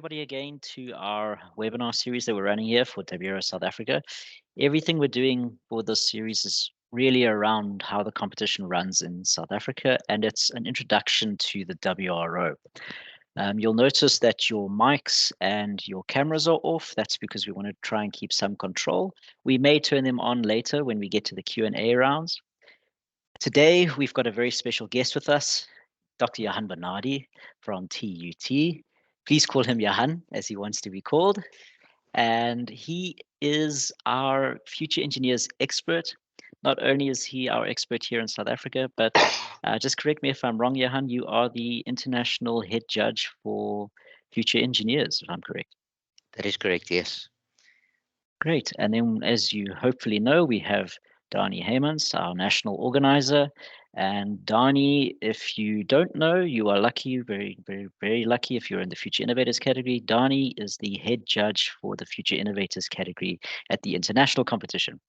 everybody again to our webinar series that we're running here for WRO South Africa. Everything we're doing for this series is really around how the competition runs in South Africa, and it's an introduction to the WRO. You'll notice that your mics and your cameras are off. That's because we want to try and keep some control. We may turn them on later when we get to the Q&A rounds. Today, we've got a very special guest with us, Dr. Johan Bernardi from TUT. Please call him Johan, as he wants to be called. And he is our future engineers expert. Not only is he our expert here in South Africa, but just correct me if I'm wrong, Johan, you are the international head judge for future engineers, if I'm correct. That is correct, yes. Great. And then, as you hopefully know, we have Dani Heymans, our national organizer. And Dani, if you don't know, you are lucky, very, very, very lucky if you're in the Future Innovators category. Dani is the head judge for the Future Innovators category at the international competition.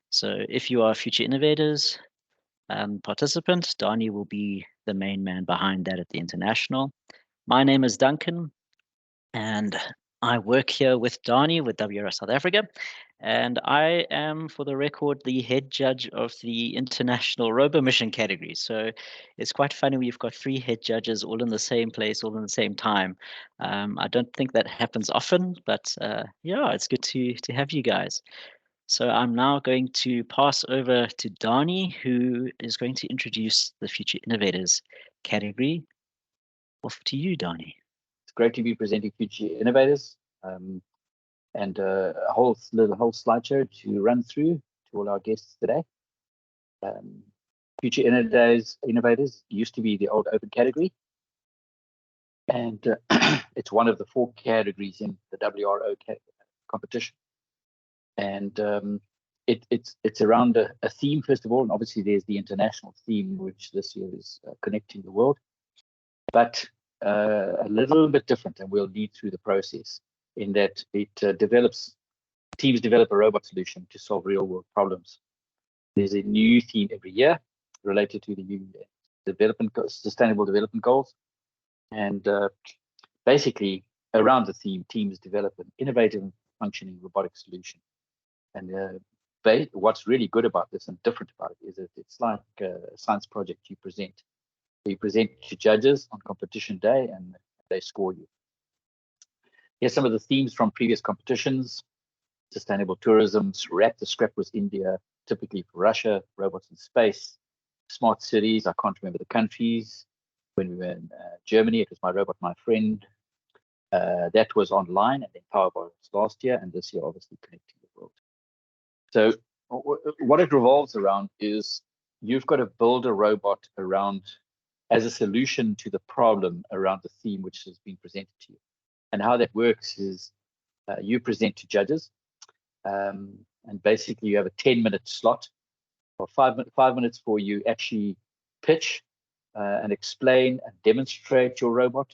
So if you are a Future Innovators participant, Dani will be the main man behind that at the international. My name is Duncan, and I work here with Dani with WRO South Africa, and I am, for the record, the head judge of the international robo mission category. So it's quite funny, we've got 3 head judges all in the same place, all in the same time. I don't think that happens often, but yeah, it's good to have you guys. So I'm now going to pass over to Dani, who is going to introduce the Future Innovators category. Off to you, Dani. It's great to be presenting Future Innovators and a whole slideshow to run through to all our guests today. Future Innovators used to be the old open category, and it's one of the 4 categories in the WRO competition. And it's around a theme, first of all, and obviously there's the international theme, which this year is connecting the world, but a little bit different, and we'll lead through the process in that it teams develop a robot solution to solve real world problems. There's a new theme every year related to the new sustainable development goals, and basically around the theme, teams develop an innovative and functioning robotic solution. And what's really good about this and different about it is that it's like a science project you present. You present to judges on competition day and they score you. Here's some of the themes from previous competitions: sustainable tourism, RAP, the scrap was India, typically for Russia, robots in space, smart cities, I can't remember the countries. When we were in Germany, it was My Robot, My Friend. That was online, and then Powerbots last year, and this year obviously connecting the world. So what it revolves around is you've got to build a robot around as a solution to the problem around the theme which has been presented to you. And how that works is you present to judges, and basically you have a 10-minute slot, or 5 minutes for you actually pitch and explain and demonstrate your robot.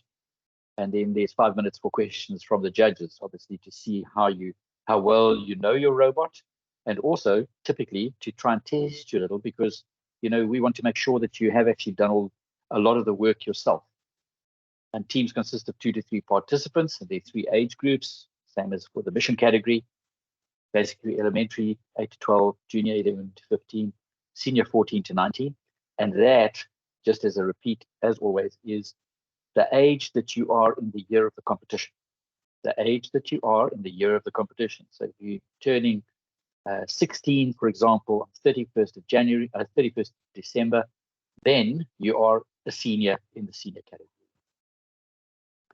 And then there's 5 minutes for questions from the judges, obviously, to see how well you know your robot, and also typically to try and test you a little, because we want to make sure that you have actually done a lot of the work yourself. And teams consist of 2 to 3 participants, and there are 3 age groups, same as for the mission category. Basically elementary 8 to 12, junior 11 to 15, senior 14 to 19. And that, just as a repeat, as always, is the age that you are in the year of the competition. The age that you are in the year of the competition. So if you're turning 16, for example, on 31st December, then you are a senior in the senior category.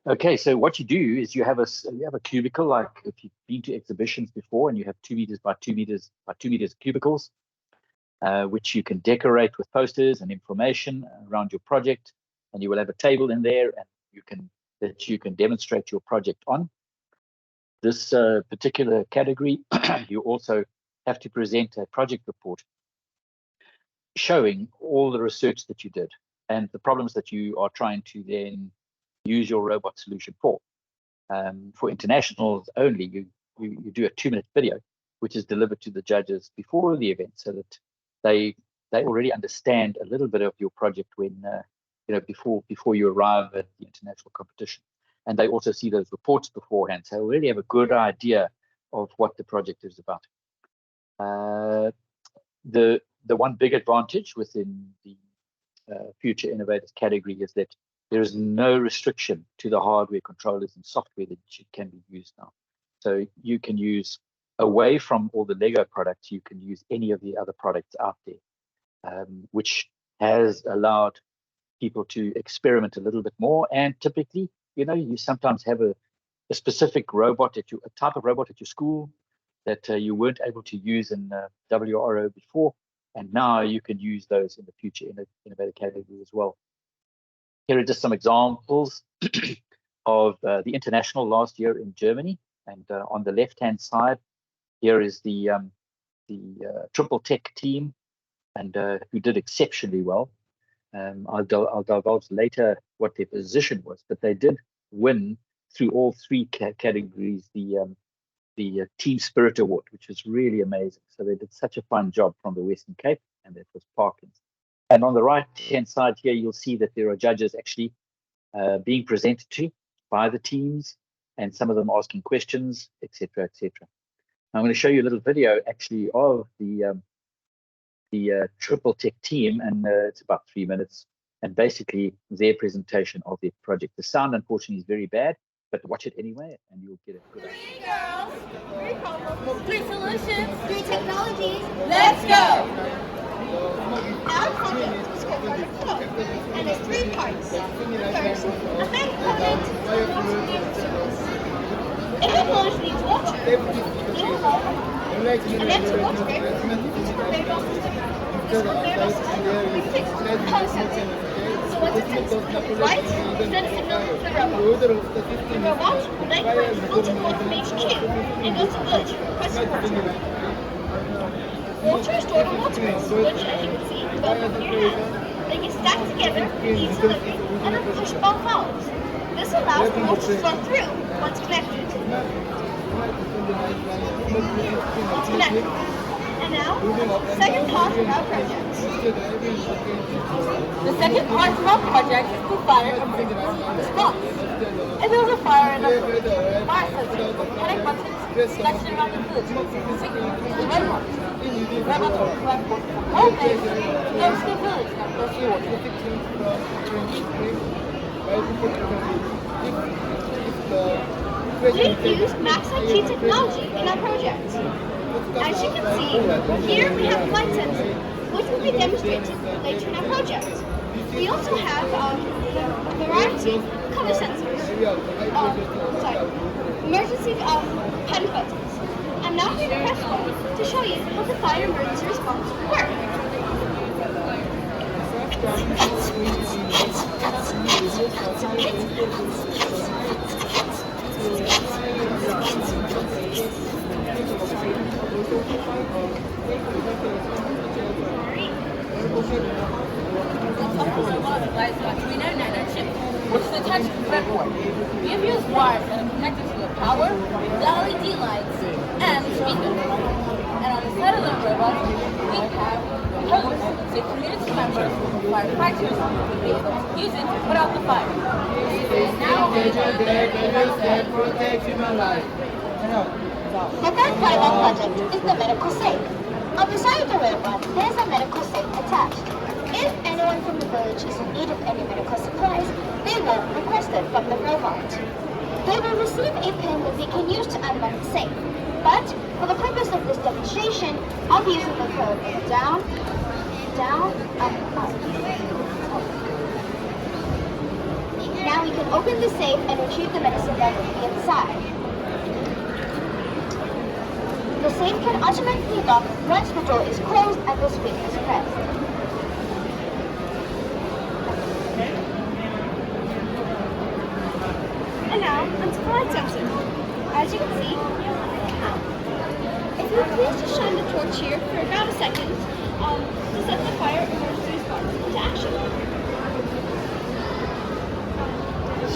Okay, so what you do is you have a cubicle, like if you've been to exhibitions before, and you have 2 meters by 2 meters by 2 meters cubicles, which you can decorate with posters and information around your project, and you will have a table in there, and you can demonstrate your project on. This particular category, you also have to present a project report showing all the research that you did and the problems that you are trying to then use your robot solution for. For internationals only, you do a 2-minute video, which is delivered to the judges before the event, so that they already understand a little bit of your project when before you arrive at the international competition. and they also see those reports beforehand, so they really have a good idea of what the project is about. The one big advantage within the Future Innovators category is that there is no restriction to the hardware, controllers, and software that can be used now. So you can use, away from all the Lego products, you can use any of the other products out there, which has allowed people to experiment a little bit more. And typically, you sometimes have a specific robot a type of robot at your school that you weren't able to use in WRO before, and now you can use those in the Future Innovator category as well. Here are just some examples of the international last year in Germany, and on the left-hand side, here is the Triple Tech team, and who did exceptionally well. I'll divulge later what their position was, but they did win through all three categories the Team Spirit Award, which was really amazing. So they did such a fine job from the Western Cape, and that was Parkins. And on the right-hand side here, you'll see that there are judges actually being presented to by the teams, and some of them asking questions, etc., etc. I'm going to show you a little video actually of the Triple Tech team, and it's about 3 minutes, and basically their presentation of their project. The sound, unfortunately, is very bad, but watch it anyway, and you'll get a good idea. 3 girls, 3 problems, 3 solutions, 3 technologies. let's go! Our project is called Project Flow, and it's 3 parts. First, a main component if a plant needs water, we will know an empty water barrel is a conveyor system. This conveyor system reflects color sensing. So what it says, white is then a signal to the robot. The robot will then collect filter code from HQ and go to village for requesting water. Water is stored in water barrels, which, as you can see, both of your hands. They get stacked together for easy delivery and are pushed by valves. This allows the water to flow through once connected. And now, second part of our project. The second part of our project is the fire emergency response. If there was a fire in a village, fire sensors, panic buttons, section around the village, signal the red one. Red button will collect all things, goes to the village and goes to water. We've used Max IQ technology in our project. As you can see, here we have light sensor, which will be demonstrated later in our project. We also have a variety of color sensors, emergency panic buttons. I'm now going to press one to show you how the fire emergency response works. Which is attached to the breadboard. We have used wires that are connected to the power, the LED lights, and the speaker. And on the side of the robot, we have hose so community members, firefighters, will be able to use it to put out the fire. Now protect human life. The third part of our project is the medical safe. On the side of the robot, there is a medical safe attached. If anyone from the village is in need of any medical supplies, they will request it from the robot. They will receive a pin that they can use to unlock the safe. But for the purpose of this demonstration, I'll be using the code down, down, up, up. Now we can open the safe and retrieve the medicine that will be inside. The safe can automatically lock once the door is closed and the switch is pressed. And now, onto the light sensor. As you can see, if you please just shine the torch here for about a second to set the fire emergency response into action.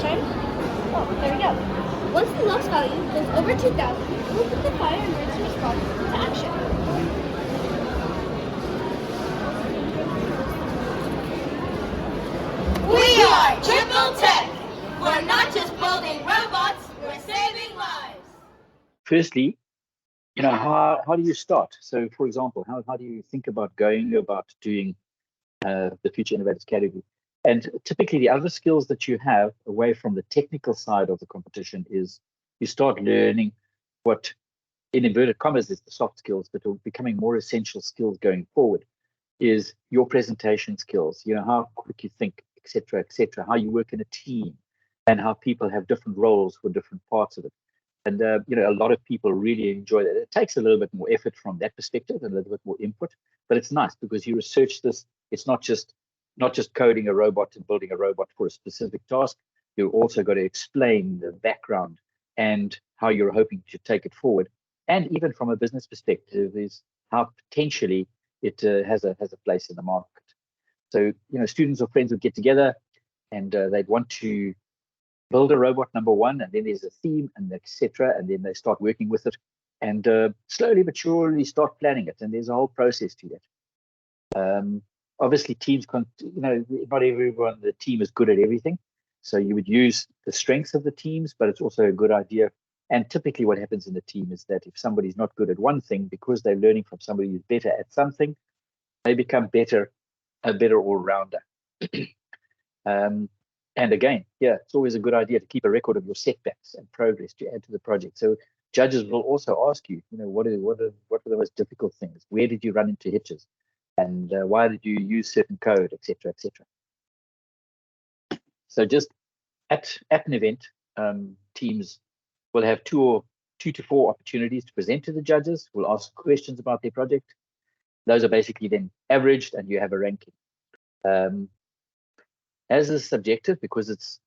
Shine? Oh, there we go. Once the loss value goes over 2,000, we'll put the fire emergency response into action. we are Triple Tech. We're not just building robots, we're saving lives. Firstly, how do you start? So, for example, how do you think about going about doing the Future Innovators category? And typically, the other skills that you have away from the technical side of the competition is you start learning what, in inverted commas, is the soft skills, but are becoming more essential skills going forward. Is your presentation skills, how quick you think, etc., how you work in a team, and how people have different roles for different parts of it. And a lot of people really enjoy that. It takes a little bit more effort from that perspective, and a little bit more input, but it's nice because you research this. It's not just coding a robot and building a robot for a specific task. You've also got to explain the background and how you're hoping to take it forward. And even from a business perspective, is how potentially it has a place in the market. So students or friends would get together, and they'd want to build a robot, number one, and then there's a theme, and etc. And then they start working with it, and slowly but surely start planning it. And there's a whole process to that. Obviously, teams not everyone in the team is good at everything, so you would use the strengths of the teams, but it's also a good idea. And typically, what happens in the team is that if somebody's not good at one thing, because they're learning from somebody who's better at something, they become a better all-rounder. And again, it's always a good idea to keep a record of your setbacks and progress to add to the project. So judges will also ask you, what are the most difficult things? Where did you run into hitches? And why did you use certain code, etc., etc. So just at an event, teams will have two to four opportunities to present to the judges. We'll ask questions about their project. Those are basically then averaged, and you have a ranking. As is subjective, because it's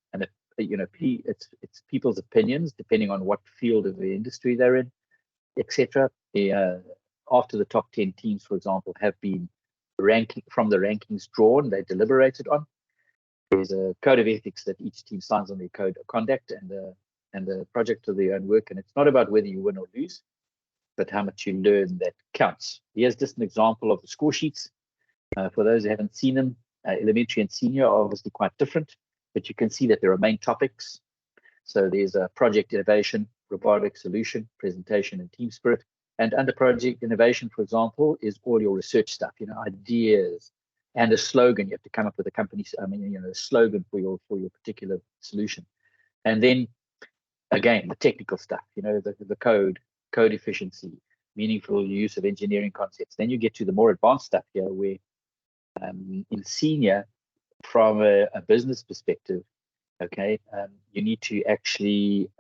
it's people's opinions depending on what field of the industry they're in, etc. After the top 10 teams, for example, have been from the rankings drawn, they deliberated on. There's a code of ethics that each team signs on their code of conduct and the project of their own work. And it's not about whether you win or lose, but how much you learn that counts. Here's just an example of the score sheets. For those who haven't seen them, elementary and senior are obviously quite different, but you can see that there are main topics. So there's a project innovation, robotic solution, presentation, and team spirit. And under project innovation, for example, is all your research stuff, ideas and a slogan. You have to come up with a slogan for your particular solution. And then again, the technical stuff, the code efficiency, meaningful use of engineering concepts. Then you get to the more advanced stuff here, where in senior, from a business perspective, you need to actually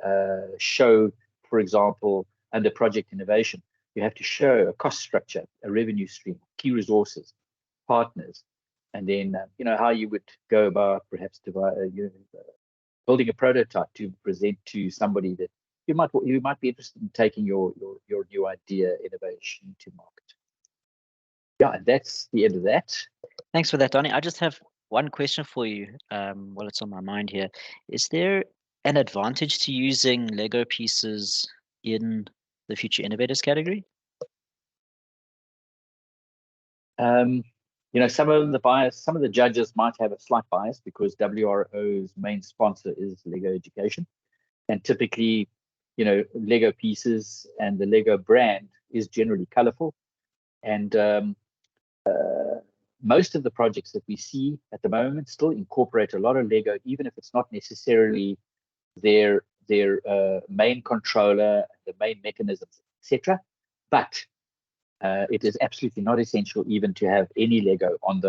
show, for example, under project innovation, you have to show a cost structure, a revenue stream, key resources, partners, and then how you would go about perhaps building a prototype to present to somebody that you might be interested in taking your new idea, innovation to market. Yeah, and that's the end of that. Thanks for that, Donnie. I just have one question for you while it's on my mind here. Is there an advantage to using Lego pieces in the Future Innovators category? Some of the judges might have a slight bias because WRO's main sponsor is Lego Education. And typically, Lego pieces and the Lego brand is generally colorful. And most of the projects that we see at the moment still incorporate a lot of Lego, even if it's not necessarily their main controller, the main mechanisms, etc. But it is absolutely not essential even to have any Lego on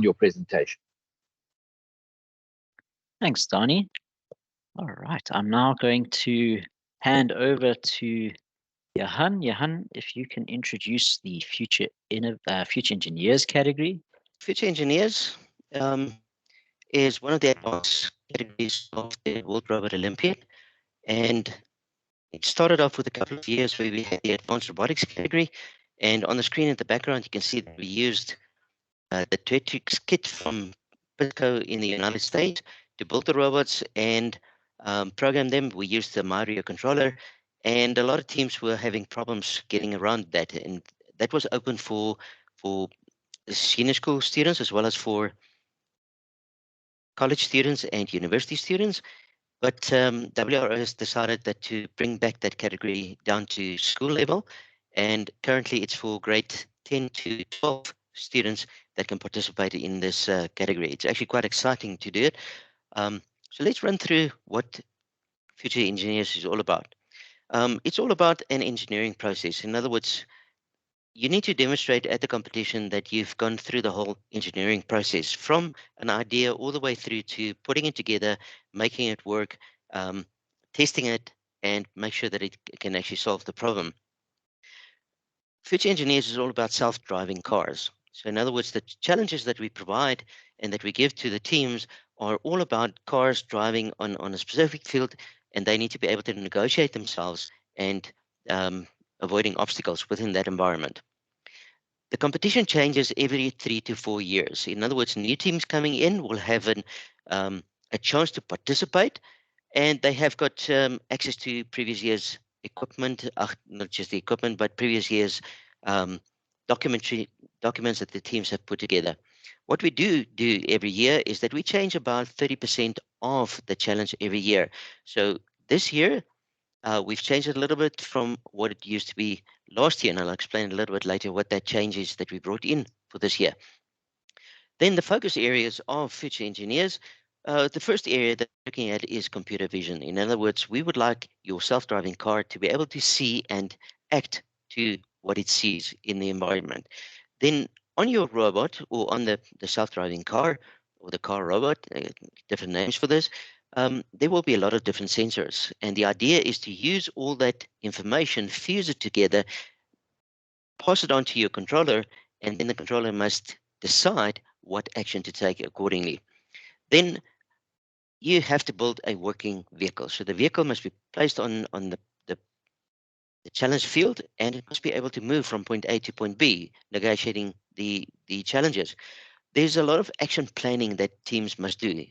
your presentation. Thanks, Donnie. All right, I'm now going to hand over to Johan. Johan, if you can introduce the Future Engineers category. Future Engineers is one of the advanced categories of the World Robot Olympiad, and it started off with a couple of years where we had the advanced robotics category, and on the screen in the background you can see that we used the Tetrix kit from Pitco in the United States to build the robots and program them. We used the Mario controller, and a lot of teams were having problems getting around that, and that was open for senior school students as well as for college students and university students. But WRO has decided that to bring back that category down to school level, and currently it's for grade 10 to 12 students that can participate in this category. It's actually quite exciting to do it. So let's run through what Future Engineers is all about. It's all about an engineering process. In other words, you need to demonstrate at the competition that you've gone through the whole engineering process from an idea all the way through to putting it together, making it work, um, testing it, and make sure that it can actually solve the problem. Future Engineers is all about self-driving cars. So in other words, the challenges that we provide and that we give to the teams are all about cars driving on a specific field, and they need to be able to negotiate themselves and um, avoiding obstacles within that environment. The competition changes every 3 to 4 years. In other words, new teams coming in will have a chance to participate, and they have got access to previous years' equipment, not just the equipment, but previous years' um, documentary documents that the teams have put together. What we do every year is that we change about 30% of the challenge every year. So this year, we've changed it a little bit from what it used to be last year, and I'll explain a little bit later what that change is that we brought in for this year. Then the focus areas of future engineers. The first area that we're looking at is computer vision. In other words, we would like your self-driving car to be able to see and act to what it sees in the environment. Then on your robot or on the self-driving car or the car robot, different names for this, there will be a lot of different sensors. And the idea is to use all that information, fuse it together, pass it on to your controller, and then the controller must decide what action to take accordingly. Then you have to build a working vehicle. So the vehicle must be placed on the challenge field, and it must be able to move from point A to point B, negotiating the challenges. There's a lot of action planning that teams must do.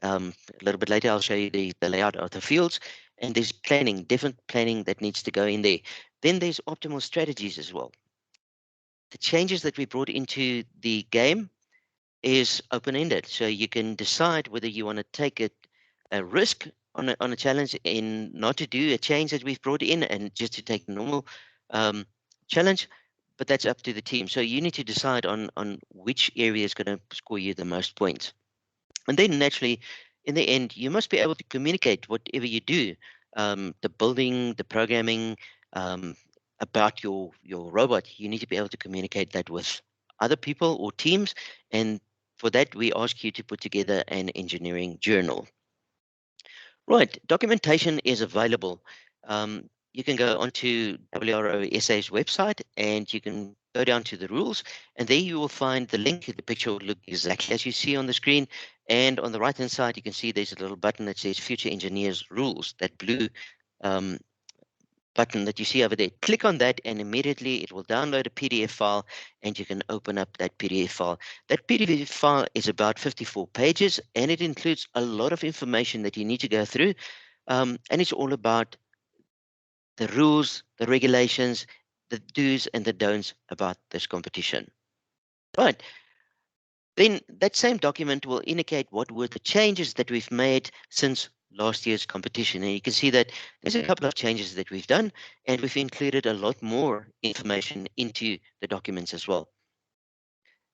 A little bit later, I'll show you the layout of the fields, and there's planning, different planning that needs to go in there. Then there's optimal strategies as well. The changes that we brought into the game is open-ended, so you can decide whether you want to take a risk on a challenge in not to do a change that we've brought in and just to take a normal um, challenge, but that's up to the team. So you need to decide on which area is going to score you the most points. And then naturally, in the end, you must be able to communicate whatever you do, the building, the programming, um, about your robot. You need to be able to communicate that with other people or teams. And for that, we ask you to put together an engineering journal. Right, documentation is available. You can go onto WRO SA's website and you can go down to the rules, and there you will find the link. The picture will look exactly as you see on the screen. And on the right hand side, you can see there's a little button that says Future Engineers Rules, that blue um, button that you see over there. Click on that, and immediately it will download a PDF file, and you can open up that PDF file. That PDF file is about 54 pages, and it includes a lot of information that you need to go through. And it's all about the rules, the regulations, the do's and the don'ts about this competition. Right. Then that same document will indicate what were the changes that we've made since last year's competition. And you can see that there's a couple of changes that we've done, and we've included a lot more information into the documents as well.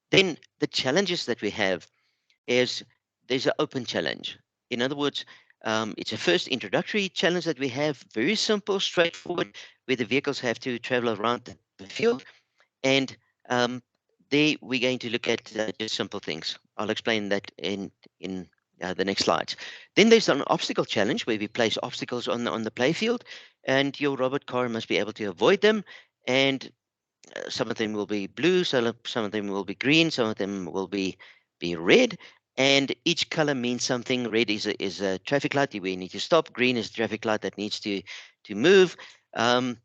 Then the challenges that we have is there's an open challenge. In other words, it's a first introductory challenge that we have, very simple, straightforward, where the vehicles have to travel around the field. And there we're going to look at just simple things. I'll explain that in the next slides. Then there's an obstacle challenge where we place obstacles on the playfield, and your robot car must be able to avoid them. And some of them will be blue, some of them will be green, some of them will be red, and each color means something. Red is a traffic light where you need to stop. Green is a traffic light that needs to move. And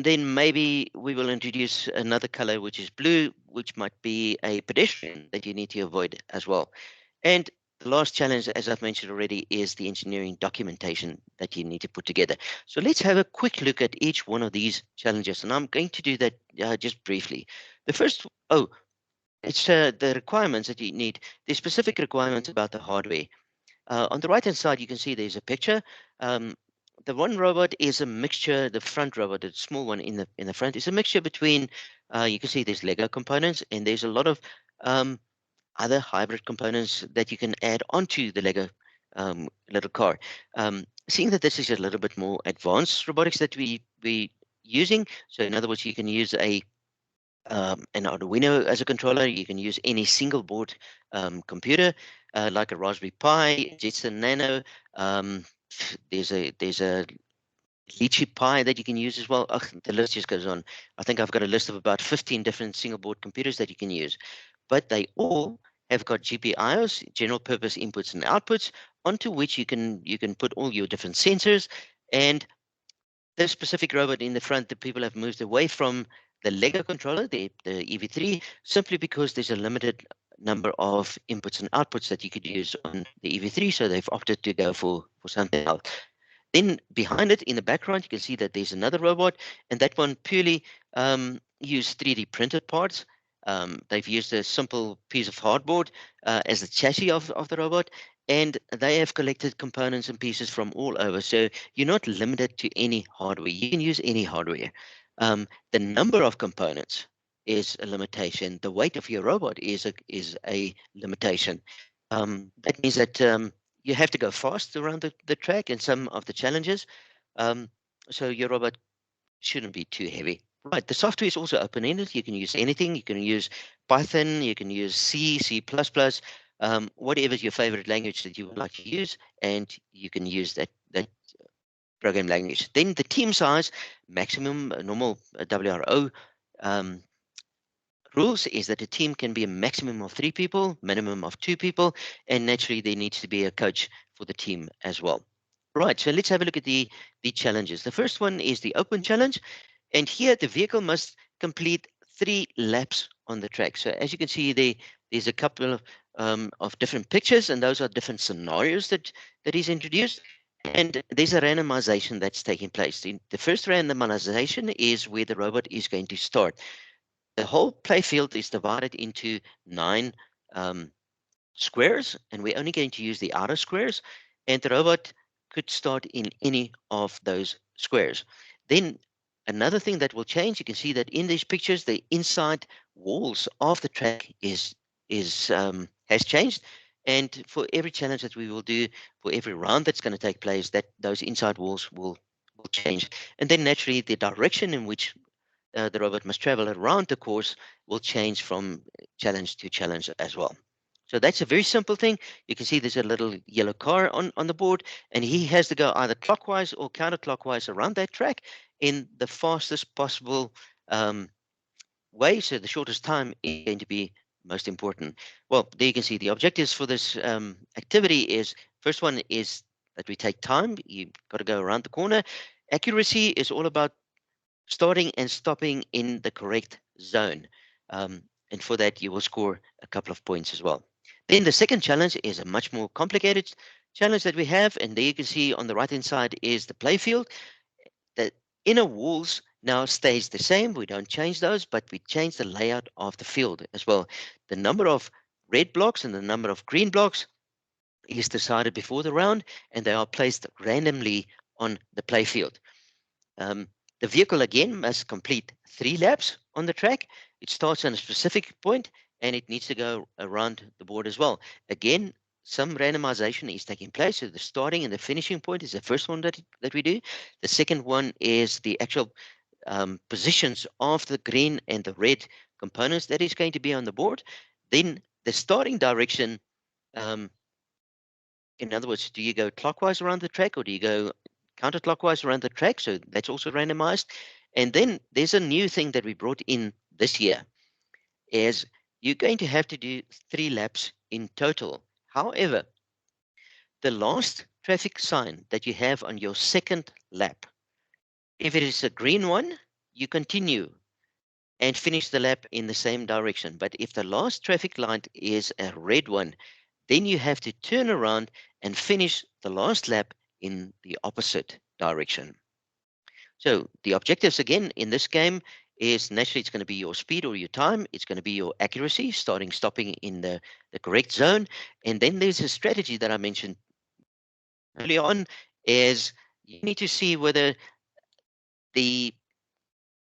then maybe we will introduce another color, which is blue, which might be a pedestrian that you need to avoid as well. And the last challenge, as I've mentioned already, is the engineering documentation that you need to put together. So let's have a quick look at each one of these challenges, and I'm going to do that just briefly. The first, it's the requirements that you need. There's specific requirements about the hardware. On the right hand side, you can see there's a picture. Um, the one robot is a mixture. The front robot, the small one in the front, is a mixture between. You can see there's Lego components, and there's a lot of um, other hybrid components that you can add onto the Lego little car. Seeing that this is a little bit more advanced robotics that we using, so in other words, you can use an Arduino as a controller. You can use any single board computer, like a Raspberry Pi, Jetson Nano. Um, there's a Lychee Pi that you can use as well. Ugh, the list just goes on. I think I've got a list of about 15 different single board computers that you can use, but they all have got GPIOs, general purpose inputs and outputs, onto which you can put all your different sensors. And this specific robot in the front, the people have moved away from the Lego controller, the EV3, simply because there's a limited number of inputs and outputs that you could use on the EV3, so they've opted to go for something else. Then behind it, in the background, you can see that there's another robot, and that one purely used 3D printed parts. They've used a simple piece of hardboard as the chassis of the robot, and they have collected components and pieces from all over. So you're not limited to any hardware. You can use any hardware. The number of components is a limitation. The weight of your robot is a limitation. That means that you have to go fast around the track and some of the challenges. So your robot shouldn't be too heavy. Right, the software is also open-ended. You can use anything. You can use Python, you can use C, C++, whatever is your favorite language that you would like to use, and you can use that program language. Then the team size, maximum normal WRO um, rules is that a team can be a maximum of 3 people, minimum of 2 people, and naturally there needs to be a coach for the team as well. Right, so let's have a look at the challenges. The first one is the open challenge, and here the vehicle must complete 3 laps on the track. So as you can see, there's a couple of different pictures, and those are different scenarios that is introduced. And there's a randomization that's taking place. The first randomization is where the robot is going to start. The whole playfield is divided into 9 squares, and we're only going to use the outer squares, and the robot could start in any of those squares. Then another thing that will change, you can see that in these pictures, the inside walls of the track has changed. And for every challenge that we will do, for every round that's going to take place, that those inside walls will change. And then naturally, the direction in which the robot must travel around the course will change from challenge to challenge as well. So that's a very simple thing. You can see there's a little yellow car on the board, and he has to go either clockwise or counterclockwise around that track in the fastest possible way. So the shortest time is going to be most important. Well, there you can see the objectives for this activity is, first one is that we take time. You've got to go around the corner. Accuracy is all about starting and stopping in the correct zone. And for that, you will score a couple of points as well. Then the second challenge is a much more complicated challenge that we have. And there you can see on the right-hand side is the playfield. The inner walls now stays the same. We don't change those, but we change the layout of the field as well. The number of red blocks and the number of green blocks is decided before the round, and they are placed randomly on the playfield. The vehicle again must complete 3 laps on the track. It starts on a specific point and it needs to go around the board as well. Again, some randomization is taking place. So the starting and the finishing point is the first one that we do. The second one is the actual positions of the green and the red components that is going to be on the board. Then the starting direction, in other words, do you go clockwise around the track or do you go counterclockwise around the track? So that's also randomized. And then there's a new thing that we brought in this year is you're going to have to do 3 laps in total. However, the last traffic sign that you have on your second lap, if it is a green one, you continue and finish the lap in the same direction. But if the last traffic light is a red one, then you have to turn around and finish the last lap in the opposite direction. So the objectives again in this game is naturally it's going to be your speed or your time. It's going to be your accuracy, starting, stopping in the correct zone. And then there's a strategy that I mentioned early on is you need to see whether the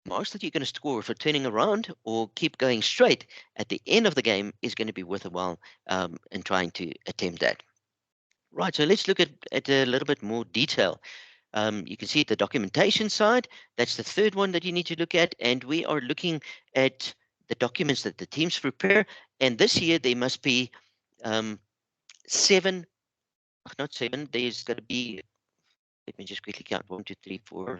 marks that you're going to score for turning around or keep going straight at the end of the game is going to be worth a while in trying to attempt that. Right, so let's look at a little bit more detail. You can see the documentation side. That's the third one that you need to look at. And we are looking at the documents that the teams prepare. And this year there must be um, seven, not seven, there's going to be, let me just quickly count, 1, 2, 3, 4,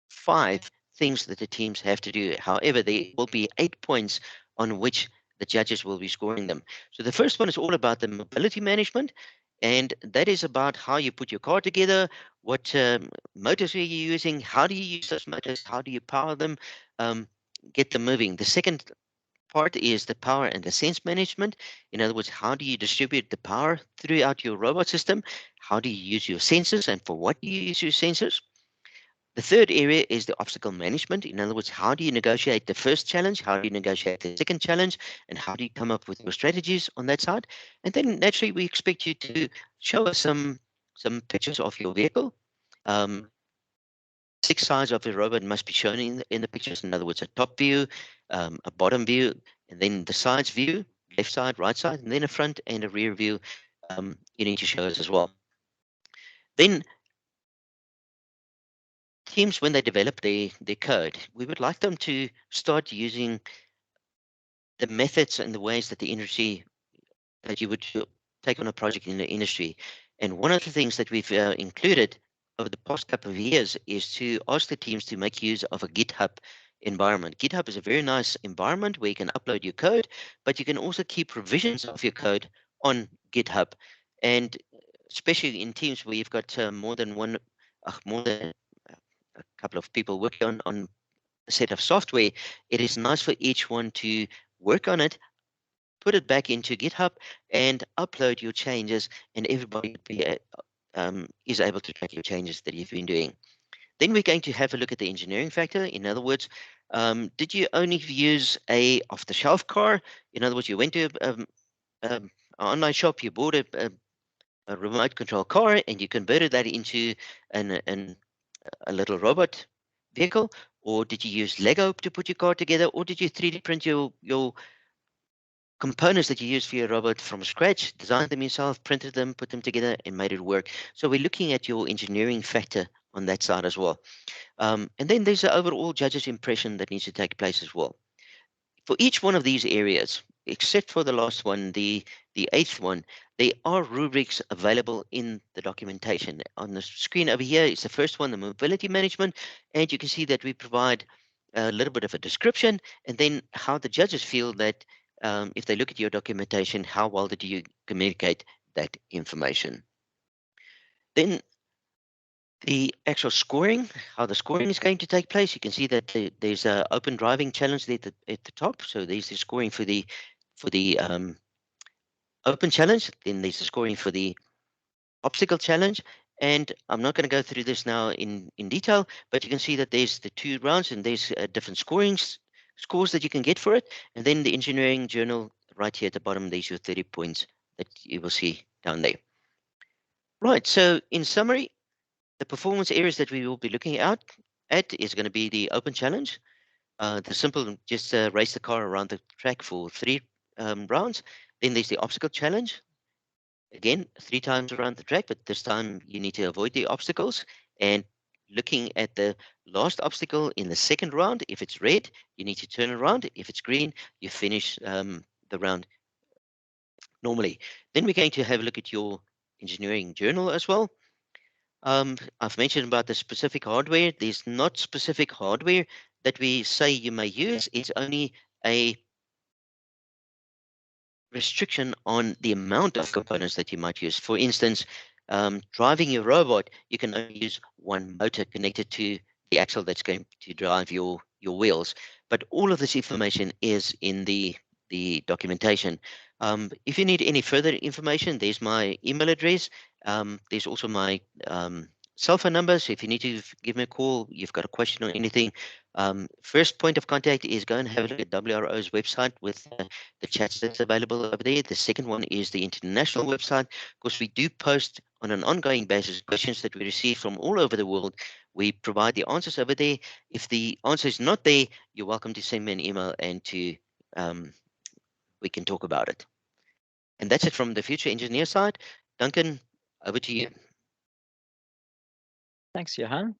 5 things that the teams have to do. However, there will be 8 points on which the judges will be scoring them. So the first one is all about the mobility management, and that is about how you put your car together, what motors are you using, how do you use those motors, how do you power them, um, get them moving. The second part is the power and the sense management. In other words, how do you distribute the power throughout your robot system? How do you use your sensors, and for what do you use your sensors? The third area is the obstacle management. In other words, how do you negotiate the first challenge? How do you negotiate the second challenge? And how do you come up with your strategies on that side? And then naturally, we expect you to show us some pictures of your vehicle. 6 sides of the robot must be shown in the pictures. In other words, a top view, a bottom view, and then the sides view, left side, right side, and then a front and a rear view. You need to show us as well. Then teams, when they develop their code, we would like them to start using the methods and the ways that the industry that you would take on a project in the industry. And one of the things that we've included over the past couple of years is to ask the teams to make use of a GitHub environment. GitHub is a very nice environment where you can upload your code, but you can also keep revisions of your code on GitHub. And especially in teams where you've got more than a couple of people working on a set of software, it is nice for each one to work on it, put it back into GitHub, and upload your changes, and everybody is able to track your changes that you've been doing. Then we're going to have a look at the engineering factor. In other words, did you only use a off-the-shelf car? In other words, you went to an online shop, you bought a remote control car, and you converted that into a little robot vehicle, or did you use Lego to put your car together, or did you 3D print your components that you use for your robot from scratch, designed them yourself, printed them, put them together, and made it work? So we're looking at your engineering factor on that side as well. And then there's the overall judge's impression that needs to take place as well. For each one of these areas, except for the last one, the eighth one, there are rubrics available in the documentation. On the screen over here is the first one, the mobility management, and you can see that we provide a little bit of a description, and then how the judges feel that if they look at your documentation, how well did you communicate that information. Then the actual scoring, how the scoring is going to take place. You can see that there's an open driving challenge there at the top. So there's the scoring for the open challenge. Then there's the scoring for the obstacle challenge. And I'm not going to go through this now in detail, but you can see that there's the 2 rounds, and there's different scores that you can get for it. And then the engineering journal right here at the bottom, there's your 30 points that you will see down there. Right, so in summary, the performance areas that we will be looking at is going to be the open challenge, the simple just race the car around the track for 3 rounds. Then there's the obstacle challenge. Again, 3 times around the track, but this time you need to avoid the obstacles. And looking at the last obstacle in the second round, if it's red, you need to turn around. If it's green, you finish the round normally. Then we're going to have a look at your engineering journal as well. I've mentioned about the specific hardware. There's not specific hardware that we say you may use. It's only a restriction on the amount of components that you might use. For instance, driving your robot, you can only use one motor connected to the axle that's going to drive your wheels. But all of this information is in the documentation. If you need any further information, there's my email address. There's also my cell phone number. So if you need to give me a call, you've got a question or anything, first point of contact is go and have a look at WRO's website with the chats that's available over there. The second one is the international website, because we do post on an ongoing basis, questions that we receive from all over the world. We provide the answers over there. If the answer is not there, you're welcome to send me an email and we can talk about it. And that's it from the future engineer side. Duncan, over to you. Thanks, Johan.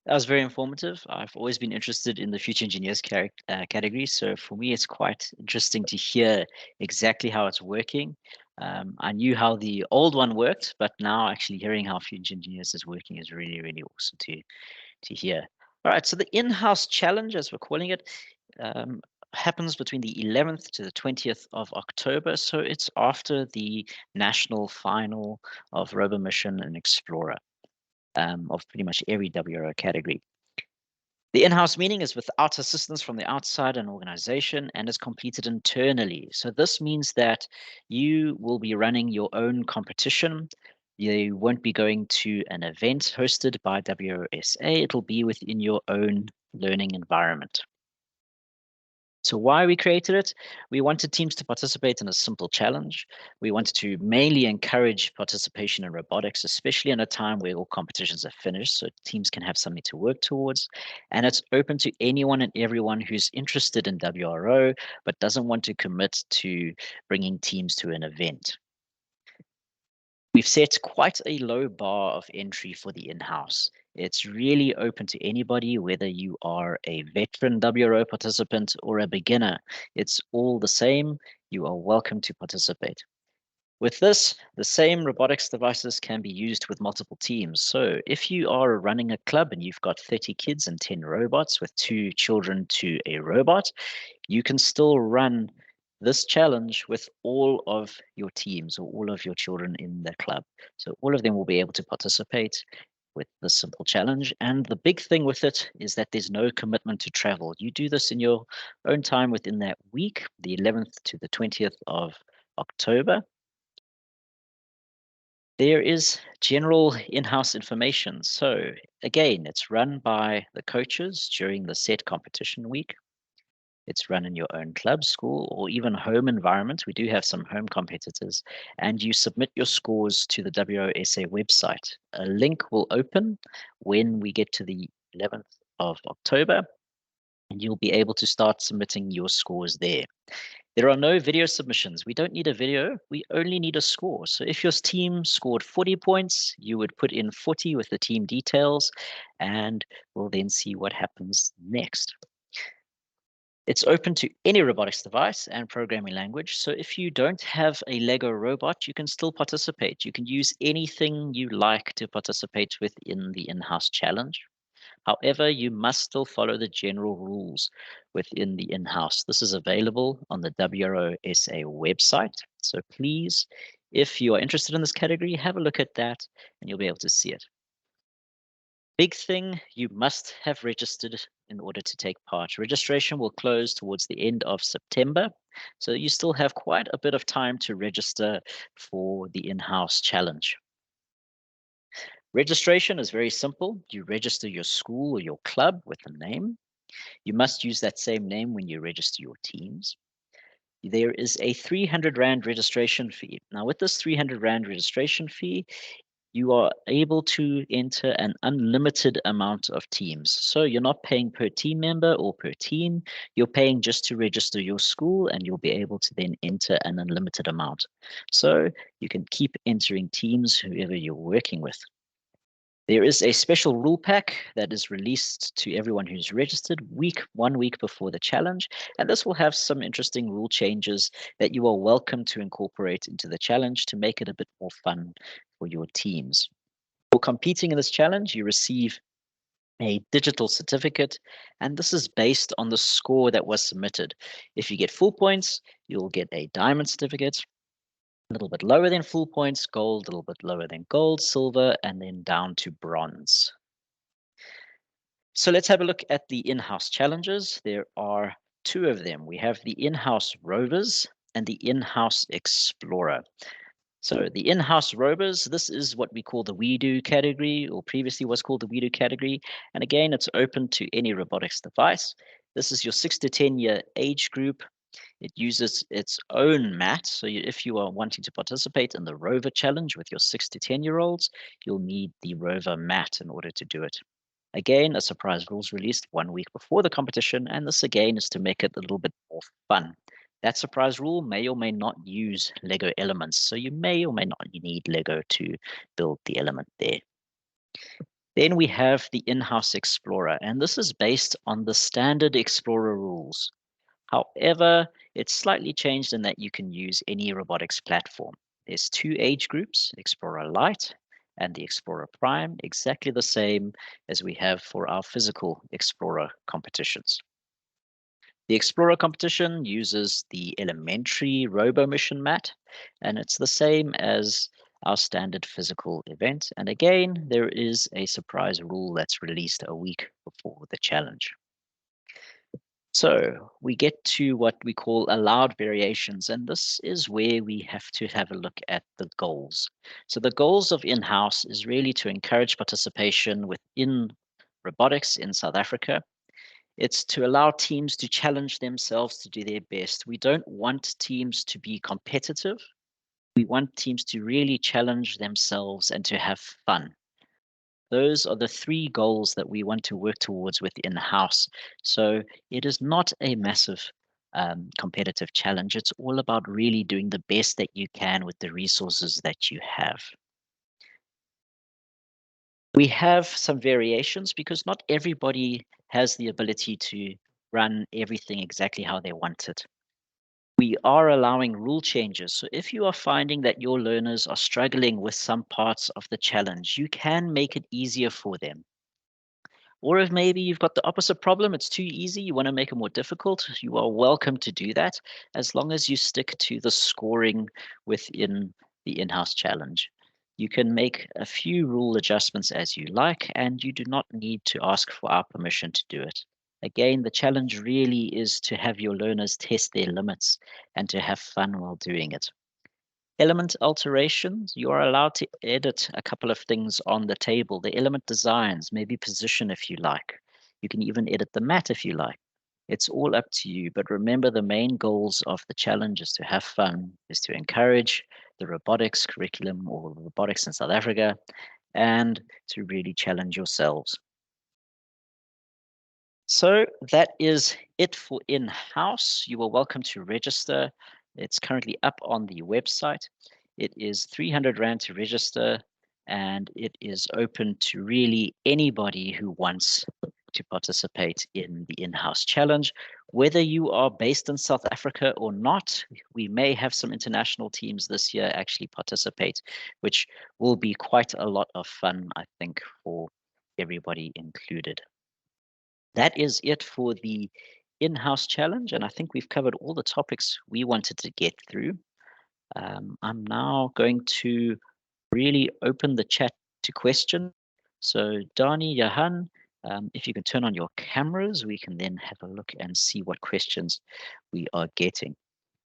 That was very informative. I've always been interested in the future engineers category. So for me, it's quite interesting to hear exactly how it's working. I knew how the old one worked, but now actually hearing how future engineers is working is really, really awesome to hear. All right, so the in-house challenge, as we're calling it, happens between the 11th to the 20th of October. So it's after the national final of Rover Mission and Explorer. Of pretty much every WRO category. The in-house meeting is without assistance from the outside an organization and is completed internally. So this means that you will be running your own competition. You won't be going to an event hosted by WROSA. It'll be within your own learning environment. So why we created it? We wanted teams to participate in a simple challenge. We wanted to mainly encourage participation in robotics, especially in a time where all competitions are finished, so teams can have something to work towards. And it's open to anyone and everyone who's interested in WRO, but doesn't want to commit to bringing teams to an event. We've set quite a low bar of entry for the in-house. It's really open to anybody, whether you are a veteran WRO participant or a beginner. It's all the same. You are welcome to participate. With this, the same robotics devices can be used with multiple teams. So if you are running a club and you've got 30 kids and 10 robots with 2 children to a robot, you can still run this challenge with all of your teams or all of your children in the club. So all of them will be able to participate with this simple challenge. And the big thing with it is that there's no commitment to travel. You do this in your own time within that week, the 11th to the 20th of October. There is general in-house information. So again, it's run by the coaches during the set competition week. It's run in your own club, school, or even home environment. We do have some home competitors, and you submit your scores to the WOSA website. A link will open when we get to the 11th of October, and you'll be able to start submitting your scores there. There are no video submissions. We don't need a video. We only need a score. So if your team scored 40 points, you would put in 40 with the team details, and we'll then see what happens next. It's open to any robotics device and programming language. So if you don't have a Lego robot, you can still participate. You can use anything you like to participate within the in-house challenge. However, you must still follow the general rules within the in-house. This is available on the WROSA website. So please, if you are interested in this category, have a look at that and you'll be able to see it. Big thing, you must have registered in order to take part. Registration will close towards the end of September, so you still have quite a bit of time to register for the in-house challenge. Registration is very simple. You register your school or your club with a name. You must use that same name when you register your teams. There is a 300 Rand registration fee. Now, with this 300 Rand registration fee, you are able to enter an unlimited amount of teams. So you're not paying per team member or per team. You're paying just to register your school, and you'll be able to then enter an unlimited amount. So you can keep entering teams, whoever you're working with. There is a special rule pack that is released to everyone who's registered 1 week before the challenge, and this will have some interesting rule changes that you are welcome to incorporate into the challenge to make it a bit more fun for your teams. For competing in this challenge, you receive a digital certificate, and this is based on the score that was submitted. If you get full points, you'll get a diamond certificate. A little bit lower than full points, gold, a little bit lower than gold, silver, and then down to bronze. So let's have a look at the in-house challenges. There are 2 of them. We have the in-house Rovers and the in-house Explorer. So the in-house Rovers, this is what we call the We Do category, or previously was called the We Do category. And again, it's open to any robotics device. This is your 6 to 10 year age group. It uses its own mat. So if you are wanting to participate in the Rover Challenge with your 6 to 10-year-olds, you'll need the Rover mat in order to do it. Again, a surprise rules released 1 week before the competition, and this again is to make it a little bit more fun. That surprise rule may or may not use Lego elements, so you may or may not need Lego to build the element there. Then we have the in-house Explorer, and this is based on the standard Explorer rules. However, it's slightly changed in that you can use any robotics platform. There's 2 age groups, Explorer Lite and the Explorer Prime, exactly the same as we have for our physical Explorer competitions. The Explorer competition uses the elementary Robo Mission mat, and it's the same as our standard physical event. And again, there is a surprise rule that's released a week before the challenge. So we get to what we call allowed variations, and this is where we have to have a look at the goals. So the goals of in-house is really to encourage participation within robotics in South Africa. It's to allow teams to challenge themselves to do their best. We don't want teams to be competitive. We want teams to really challenge themselves and to have fun. Those are the 3 goals that we want to work towards within house. So it is not a massive competitive challenge. It's all about really doing the best that you can with the resources that you have. We have some variations because not everybody has the ability to run everything exactly how they want it. We are allowing rule changes. So if you are finding that your learners are struggling with some parts of the challenge, you can make it easier for them. Or if maybe you've got the opposite problem, it's too easy, you want to make it more difficult, you are welcome to do that as long as you stick to the scoring within the in-house challenge. You can make a few rule adjustments as you like, and you do not need to ask for our permission to do it. Again, the challenge really is to have your learners test their limits and to have fun while doing it. Element alterations, you are allowed to edit a couple of things on the table. The element designs, maybe position if you like. You can even edit the mat if you like. It's all up to you. But remember, the main goals of the challenge is to have fun, is to encourage the robotics curriculum or robotics in South Africa, and to really challenge yourselves. So that is it for in-house. You are welcome to register. It's currently up on the website. It is 300 Rand to register, and it is open to really anybody who wants to participate in the in-house challenge. Whether you are based in South Africa or not, we may have some international teams this year actually participate, which will be quite a lot of fun, I think, for everybody included. That is it for the in-house challenge, and I think we've covered all the topics we wanted to get through. I'm now going to really open the chat to questions. So Dani, Johan, if you can turn on your cameras, we can then have a look and see what questions we are getting.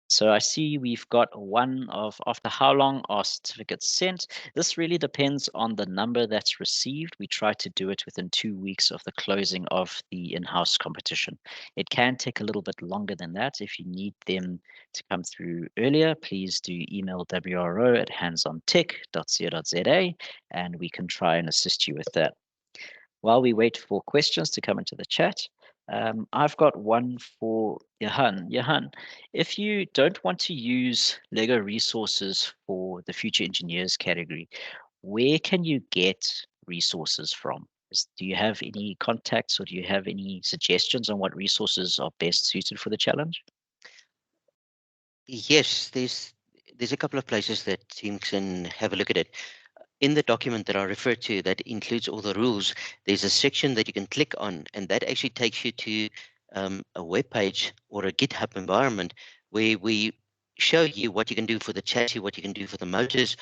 So I see we've got one of after how long are certificates sent? This really depends on the number that's received. We try to do it within 2 weeks of the closing of the in-house competition. It can take a little bit longer than that. If you need them to come through earlier, please do email WRO at handsontech.co.za and we can try and assist you with that. While we wait for questions to come into the chat, I've got one for Johan. Johan, if you don't want to use Lego resources for the Future Engineers category, where can you get resources from? Do you have any contacts or do you have any suggestions on what resources are best suited for the challenge? Yes, there's a couple of places that teams can have a look at it. In the document that I referred to that includes all the rules, there's a section that you can click on, and that actually takes you to a web page or a GitHub environment where we show you what you can do for the chassis, what you can do for the motors,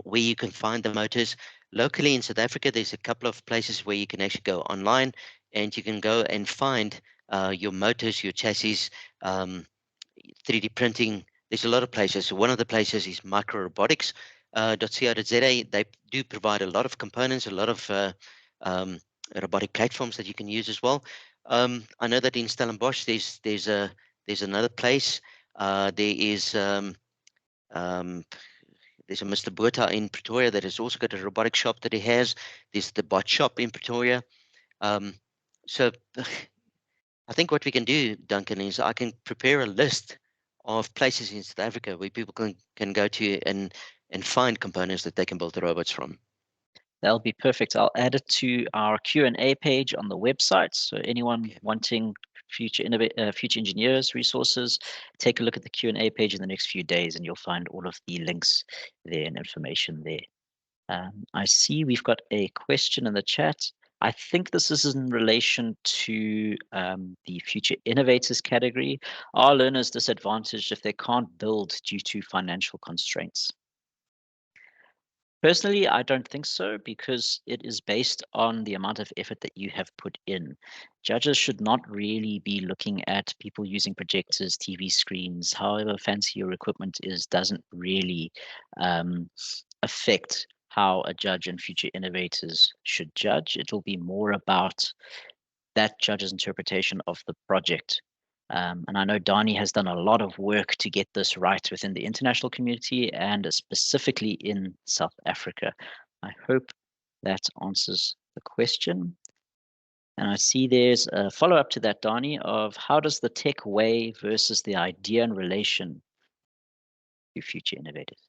where you can find the motors. Locally in South Africa, there's a couple of places where you can actually go online and you can go and find your motors, your chassis, 3D printing. There's a lot of places. One of the places is microrobotics.co.za. They do provide a lot of components, a lot of robotic platforms that you can use as well. I know that in Stellenbosch, there's a There's another place. There's a Mr. Botha in Pretoria that has also got a robotic shop that he has. There's the bot shop in Pretoria. So I think what we can do, Duncan, is I can prepare a list of places in South Africa where people can go to and find components that they can build the robots from. That'll be perfect. I'll add it to our Q&A page on the website. So anyone wanting future engineers resources, take a look at the Q&A page in the next few days, and you'll find all of the links there and information there. I see we've got a question in the chat. I think this is in relation to the Future Innovators category. Are learners disadvantaged if they can't build due to financial constraints? Personally, I don't think so, because it is based on the amount of effort that you have put in. Judges should not really be looking at people using projectors, TV screens, however fancy your equipment is, doesn't really affect how a judge and Future Innovators should judge. It'll be more about that judge's interpretation of the project. And I know Dani has done a lot of work to get this right within the international community and specifically in South Africa. I hope that answers the question. And I see there's a follow-up to that, Dani, of how does the tech weigh versus the idea in relation to Future Innovators?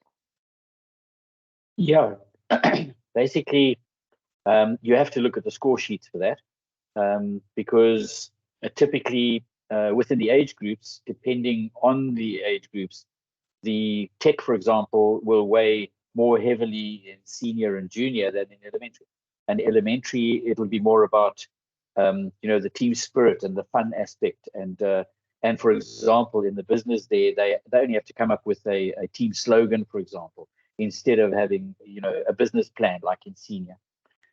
Yeah, basically, you have to look at the score sheets for that, because typically within the age groups, depending on the age groups, the tech, for example, will weigh more heavily in senior and junior than in elementary. And elementary, it'll be more about the team spirit and the fun aspect. And for example, in the business, they only have to come up with a team slogan, for example, instead of having a business plan like in senior.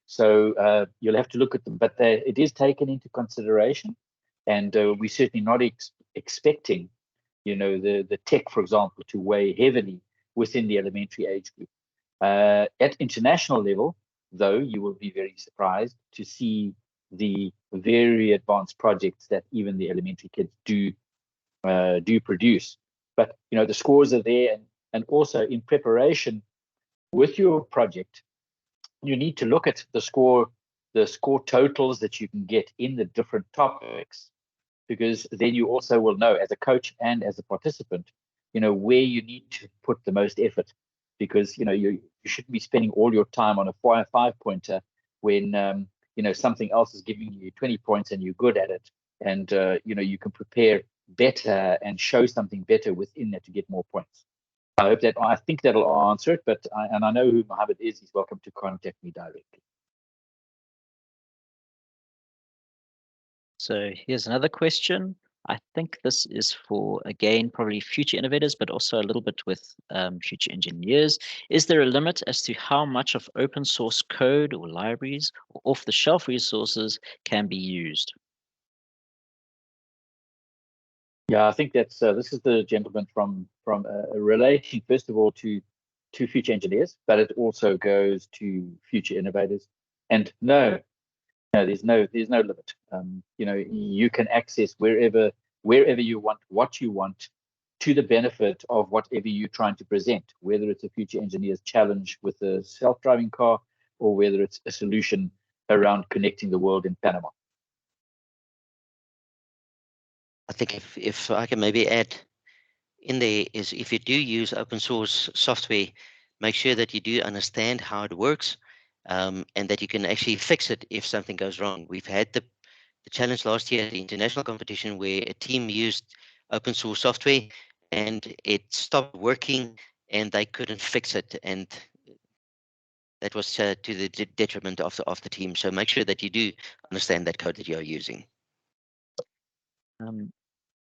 So you'll have to look at them, but it is taken into consideration, and we're certainly not expecting the tech, for example, to weigh heavily within the elementary age group. At international level, though, you will be very surprised to see the very advanced projects that even the elementary kids do produce. But the scores are there, and also in preparation with your project, you need to look at the score totals that you can get in the different topics, because then you also will know as a coach and as a participant, where you need to put the most effort, because you shouldn't be spending all your time on a 5-pointer when something else is giving you 20 points and you're good at it, and you can prepare better and show something better within that to get more points. I think that'll answer it, but I know who Mohammed is. He's welcome to contact me directly. So here's another question. I think this is for, again, probably Future Innovators, but also a little bit with future engineers. Is there a limit as to how much of open source code or libraries or off-the-shelf resources can be used? Yeah, I think that's this is the gentleman from relating first of all to future engineers, but it also goes to Future Innovators. And no, there's no limit. You can access wherever you want, what you want, to the benefit of whatever you're trying to present, whether it's a Future Engineers challenge with a self-driving car, or whether it's a solution around connecting the world in Panama. I think if I can maybe add in there is, if you do use open source software, make sure that you do understand how it works, and that you can actually fix it if something goes wrong. We've had the challenge last year at the international competition where a team used open source software and it stopped working and they couldn't fix it, and that was to the detriment of the team. So make sure that you do understand that code that you're using.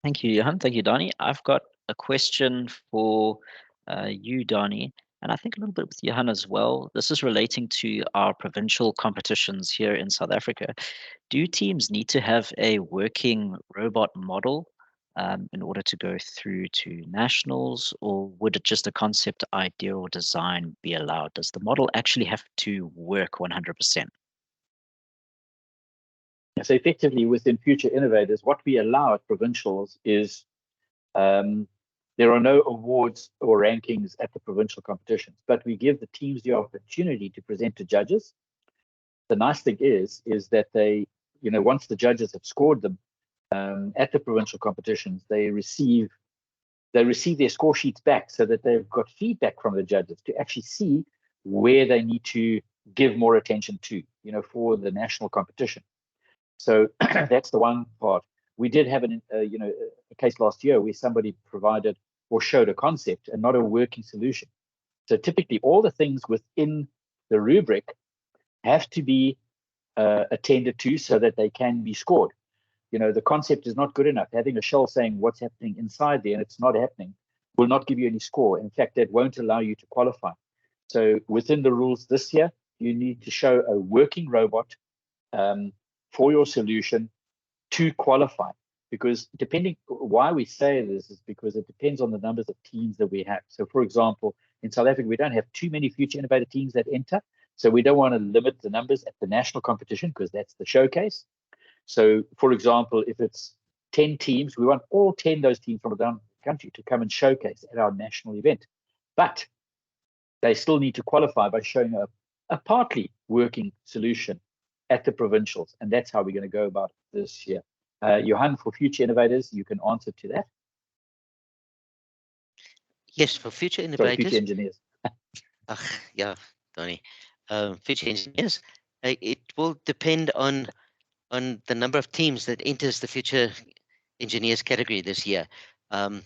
Thank you, Johan. Thank you, Dani. I've got a question for you, Dani, and I think a little bit with Johan as well. This is relating to our provincial competitions here in South Africa. Do teams need to have a working robot model in order to go through to nationals, or would it just a concept, idea, or design be allowed? Does the model actually have to work 100%? So effectively, within Future Innovators, what we allow at provincials is There are no awards or rankings at the provincial competitions, but we give the teams the opportunity to present to judges. The nice thing is that they, once the judges have scored them at the provincial competitions, they receive their score sheets back so that they've got feedback from the judges to actually see where they need to give more attention to, for the national competition. So that's the one part. We did have a case last year where somebody provided or showed a concept and not a working solution. So typically all the things within the rubric have to be attended to so that they can be scored. The concept is not good enough. Having a shell saying what's happening inside there and it's not happening will not give you any score. In fact, that won't allow you to qualify. So within the rules this year, you need to show a working robot for your solution to qualify. Because why we say this is because it depends on the numbers of teams that we have. So for example, in South Africa, we don't have too many future innovator teams that enter. So we don't want to limit the numbers at the national competition because that's the showcase. So for example, if it's 10 teams, we want all 10 of those teams from around the country to come and showcase at our national event. But they still need to qualify by showing a partly working solution at the provincials. And that's how we're going to go about it this year. Johan, for future innovators, you can answer to that. Yes, for future innovators. Sorry, future engineers. Yeah, Donnie. Future engineers, it will depend on the number of teams that enters the future engineers category this year. And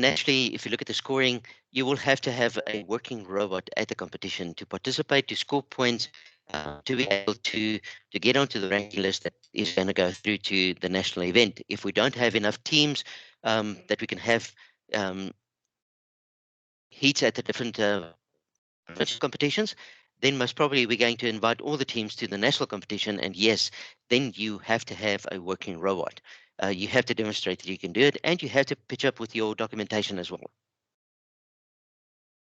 naturally, if you look at the scoring, you will have to have a working robot at the competition to participate, to score points, to be able to get onto the ranking list that is going to go through to the national event. If we don't have enough teams that we can have heats at the different provincial competitions, then most probably we're going to invite all the teams to the national competition. And yes, then you have to have a working robot. You have to demonstrate that you can do it, and you have to pitch up with your documentation as well.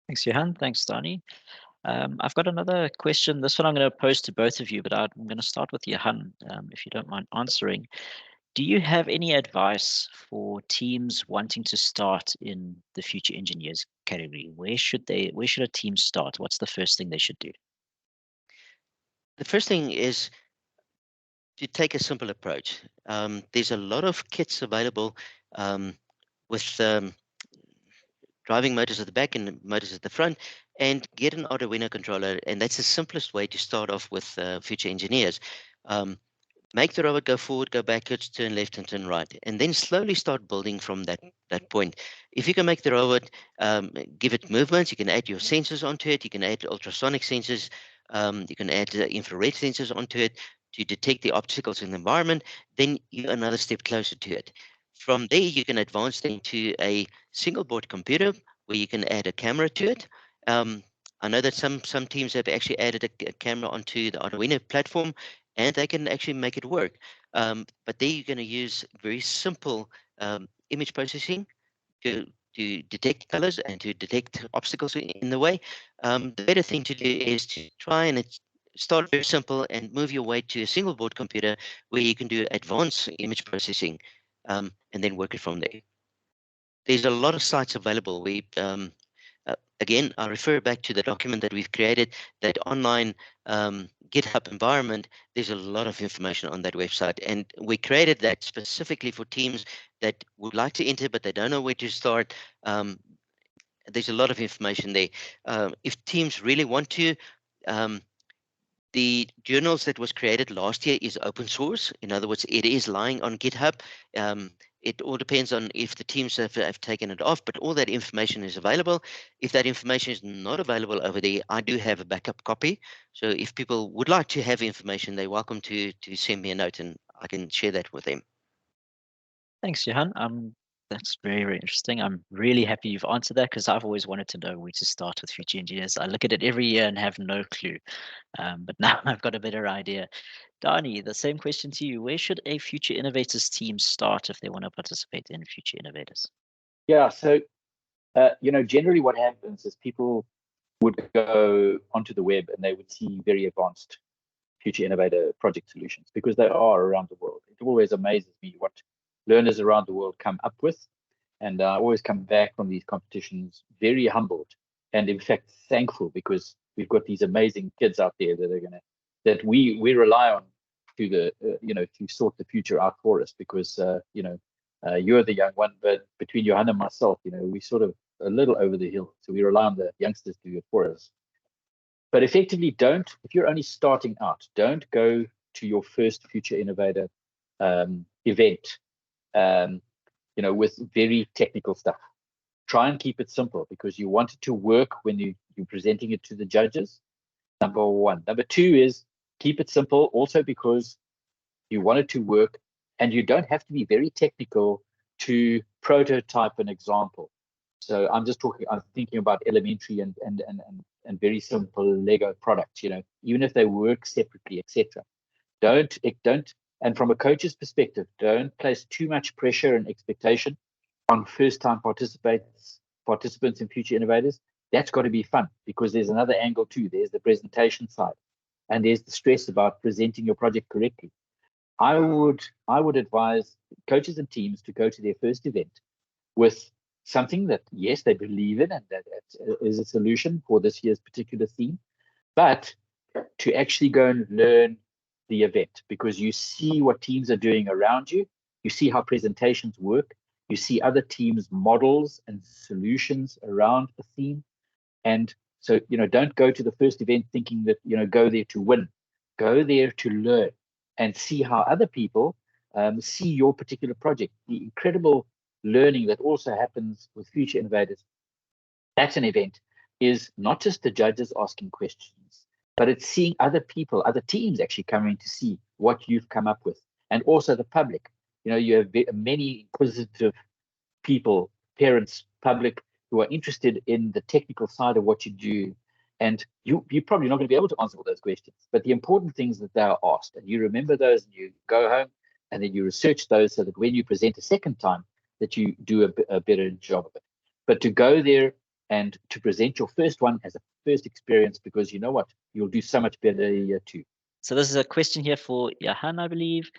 Thanks, Johan. Thanks, Donnie. I've got another question. This one I'm going to pose to both of you, but I'm going to start with Johan, if you don't mind answering. Do you have any advice for teams wanting to start in the future engineers category? Where should a team start? What's the first thing they should do? The first thing is to take a simple approach. There's a lot of kits available with driving motors at the back and motors at the front, and get an Arduino controller. And that's the simplest way to start off with future engineers. Make the robot go forward, go backwards, turn left and turn right, and then slowly start building from that point. If you can make the robot give it movements, you can add your sensors onto it. You can add ultrasonic sensors. You can add infrared sensors onto it to detect the obstacles in the environment. Then you're another step closer to it. From there, you can advance into a single board computer where you can add a camera to it. I know that some teams have actually added a camera onto the Arduino platform, and they can actually make it work. But there you're going to use very simple image processing to detect colors and to detect obstacles in the way. The better thing to do is to try and start very simple and move your way to a single board computer where you can do advanced image processing and then work it from there. There's a lot of sites available. Again, I refer back to the document that we've created, that online GitHub environment. There's a lot of information on that website, and we created that specifically for teams that would like to enter, but they don't know where to start. There's a lot of information there. If teams really want to, the journals that was created last year is open source. In other words, it is lying on GitHub. It all depends on if the teams have taken it off, but all that information is available. If that information is not available over there, I do have a backup copy. So if people would like to have information, they're welcome to send me a note and I can share that with them. Thanks, Johan. That's very, very interesting. I'm really happy you've answered that because I've always wanted to know where to start with future engineers. I look at it every year and have no clue. But now I've got a better idea. Donnie, the same question to you. Where should a Future Innovators team start if they want to participate in Future Innovators? Yeah, so, generally what happens is people would go onto the web and they would see very advanced Future Innovator project solutions because they are around the world. It always amazes me what learners around the world come up with. And I always come back from these competitions very humbled and in fact thankful, because we've got these amazing kids out there that we rely on to to sort the future out for us, because you're the young one, but between Johanna and myself, we sort of a little over the hill, so we rely on the youngsters to do it for us. But effectively, if you're only starting out, don't go to your first Future Innovator event with very technical stuff. Try and keep it simple, because you want it to work when you're presenting it to the judges. Number one. Number two is keep it simple, also because you want it to work, and you don't have to be very technical to prototype an example. So I'm thinking about elementary and very simple Lego products, even if they work separately, etc. Don't, and from a coach's perspective, don't place too much pressure and expectation on first-time participants in Future Innovators. That's got to be fun, because there's another angle too. There's the presentation side, and there's the stress about presenting your project correctly. I would advise coaches and teams to go to their first event with something that, yes, they believe in, and that is a solution for this year's particular theme, but to actually go and learn the event, because you see what teams are doing around you, you see how presentations work, you see other teams' models and solutions around a theme. And so, don't go to the first event thinking that, go there to win. Go there to learn and see how other people see your particular project. The incredible learning that also happens with Future Innovators at an event is not just the judges asking questions, but it's seeing other people, other teams actually coming to see what you've come up with, and also the public. You have many inquisitive people, parents, public, who are interested in the technical side of what you do. And you're probably not going to be able to answer all those questions, but the important things that they are asked, and you remember those, and you go home and then you research those, so that when you present a second time, that you do a better job of it. But to go there and to present your first one as a first experience, because you know what, you'll do so much better year two. So this is a question here for Johan, I believe.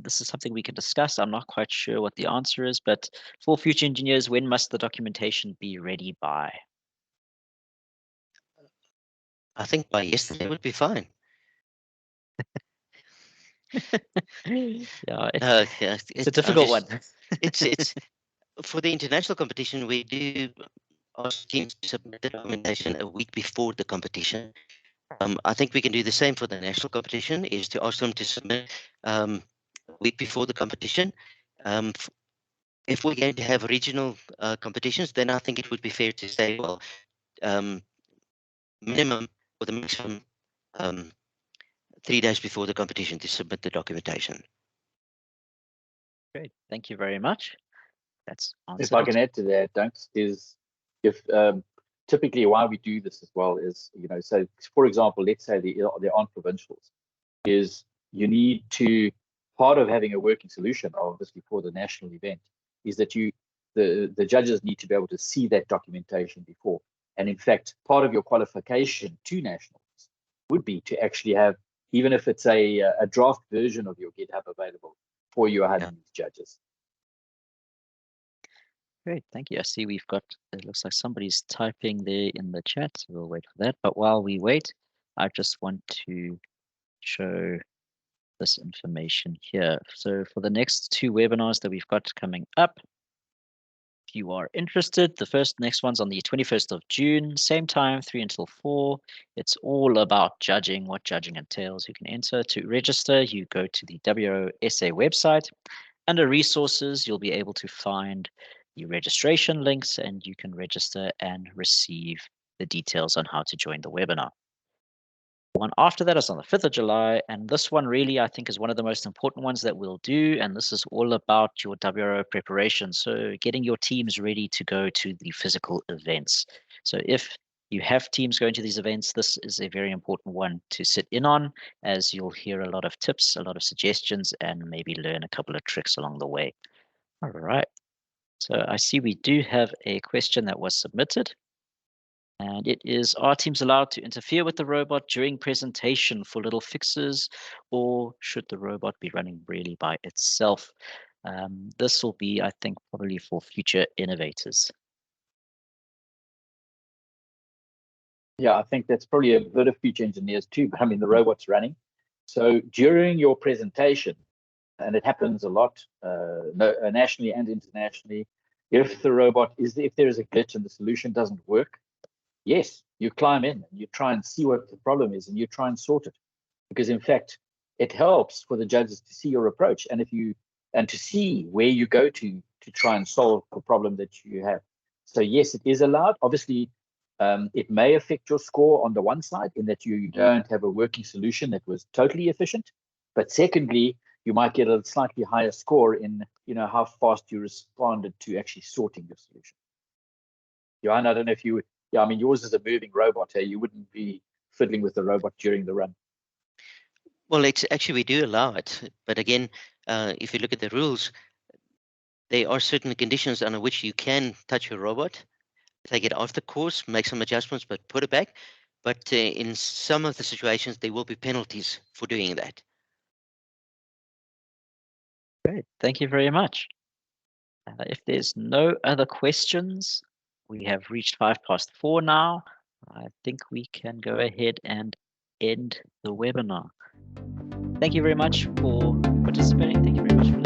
This is something we can discuss. I'm not quite sure what the answer is, but for future engineers, when must the documentation be ready by? I think by yesterday would be fine. Yeah, Yeah, it's a difficult one. It's for the international competition. We do ask teams to submit the documentation a week before the competition. I think we can do the same for the national competition, is to ask them to submit a week before the competition. If we're going to have regional competitions, then I think it would be fair to say, well, minimum or the maximum 3 days before the competition to submit the documentation. Great, thank you very much. That's answered. If I can add to that, Dunks, is if typically why we do this as well is, so for example, let's say the on provincials, is you need to, part of having a working solution, obviously, for the national event, is that the judges need to be able to see that documentation before. And in fact, part of your qualification to nationals would be to actually have, even if it's a draft version of your GitHub available for your judges. Great, thank you. I see we've got, it looks like somebody's typing there in the chat, so we'll wait for that. But while we wait, I just want to show this information here. So for the next 2 webinars that we've got coming up, if you are interested, the next one's on the 21st of June, same time, 3 until 4. It's all about judging, what judging entails. You can enter. To register, you go to the WRO SA website. Under resources, you'll be able to find the registration links, and you can register and receive the details on how to join the webinar. The one after that is on the 5th of July, and this one really, I think, is one of the most important ones that we'll do, and this is all about your WRO preparation, so getting your teams ready to go to the physical events. So if you have teams going to these events, this is a very important one to sit in on, as you'll hear a lot of tips, a lot of suggestions, and maybe learn a couple of tricks along the way. All right, so I see we do have a question that was submitted. And it is, are teams allowed to interfere with the robot during presentation for little fixes, or should the robot be running really by itself? This will be, I think, probably for future innovators. Yeah, I think that's probably a bit of future engineers too, but I mean, the robot's running. So during your presentation, and it happens a lot, nationally and internationally, if the robot if there is a glitch and the solution doesn't work, yes, you climb in and you try and see what the problem is and you try and sort it. Because in fact, it helps for the judges to see your approach and to see where you go to try and solve the problem that you have. So yes, it is allowed. Obviously, it may affect your score on the one side in that you don't have a working solution that was totally efficient. But secondly, you might get a slightly higher score in how fast you responded to actually sorting your solution. Johan, I don't know if you, yeah, I mean, yours is a moving robot. Hey, you wouldn't be fiddling with the robot during the run. Well, it's actually, we do allow it, but again, if you look at the rules, there are certain conditions under which you can touch your robot, take it off the course, make some adjustments, but put it back. But in some of the situations, there will be penalties for doing that. Great, thank you very much. If there's no other questions, we have reached 4:05 now. I think we can go ahead and end the webinar. Thank you very much for participating. Thank you very much for listening.